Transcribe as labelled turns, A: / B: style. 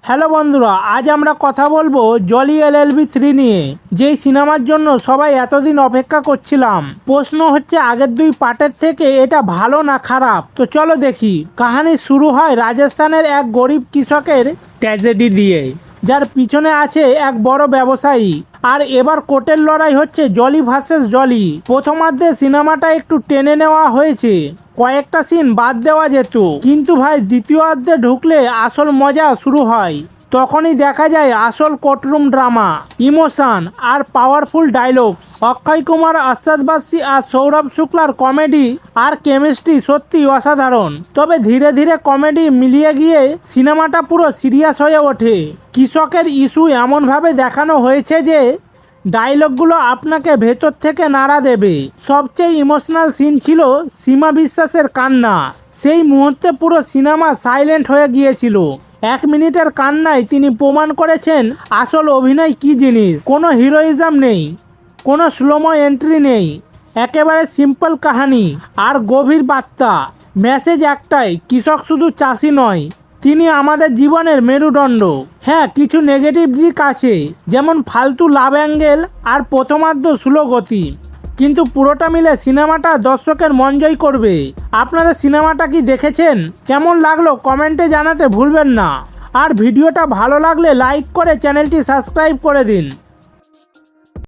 A: Hello বন্ধুরা, আজ আমরা কথা বলবো জলি এলএলবি 3 নিয়ে, যেই সিনেমার জন্য সবাই এতদিন অপেক্ষা করছিলাম। প্রশ্ন হচ্ছে আগের দুই পার্টের থেকে এটা ভালো না খারাপ। তো চলো দেখি। কাহিনী শুরু হয় রাজস্থানের এক গরিব কৃষকের ট্র্যাজেডি দিয়ে, যার পিছনে আছে এক বড় ব্যবসায়ী। আর এবার কোর্টের লড়াই হচ্ছে জলি ভার্সেস জলি। প্রথমার্ধে সিনেমাটা একটু টেনে নেওয়া হয়েছে, কয়েকটা সিন বাদ দেওয়া যেত, কিন্তু ভাই দ্বিতীয়ার্ধে ঢুকলে আসল মজা শুরু হয়। তখনই দেখা যায় আসল কোর্টরুম ড্রামা, ইমোশন আর পাওয়ারফুল ডায়লগ। অক্ষয় কুমার, আশাদ বাসি আর সৌরভ শুক্লার কমেডি আর কেমিস্ট্রি সত্যি অসাধারণ। তবে ধীরে ধীরে কমেডি মিলিয়ে গিয়ে সিনেমাটা পুরো সিরিয়াস হয়ে ওঠে। কৃষকের ইস্যু এমনভাবে দেখানো হয়েছে যে ডায়লগগুলো আপনাকে ভেতর থেকে নাড়া দেবে। সবচেয়ে ইমোশনাল সিন ছিল সীমা বিশ্বাসের কান্না। সেই মুহূর্তে পুরো সিনেমা সাইলেন্ট হয়ে গিয়েছিল। 1 মিনিটের কান্নায় তিনি প্রমাণ করেছেন আসল অভিনয় কী জিনিস। কোনো হিরোইজম নেই, কোনো স্লোমো এন্ট্রি নেই, একেবারে সিম্পল কাহিনী আর গভীর বার্তা। মেসেজ একটাই, কৃষক শুধু চাষি নয়, তিনি আমাদের জীবনের মেরুদণ্ড। হ্যাঁ, কিছু নেগেটিভ দিক আছে, যেমন ফালতু লাভ অ্যাঙ্গেল আর প্রথমার্ধ স্লো গতি, কিন্তু পুরোটা মিলে সিনেমাটা দর্শকের মন জয় করবে। আপনারা সিনেমাটা কি দেখেছেন? কেমন লাগলো কমেন্টে জানাতে ভুলবেন না। আর ভিডিওটা ভালো লাগলে লাইক করে চ্যানেলটি সাবস্ক্রাইব করে দিন।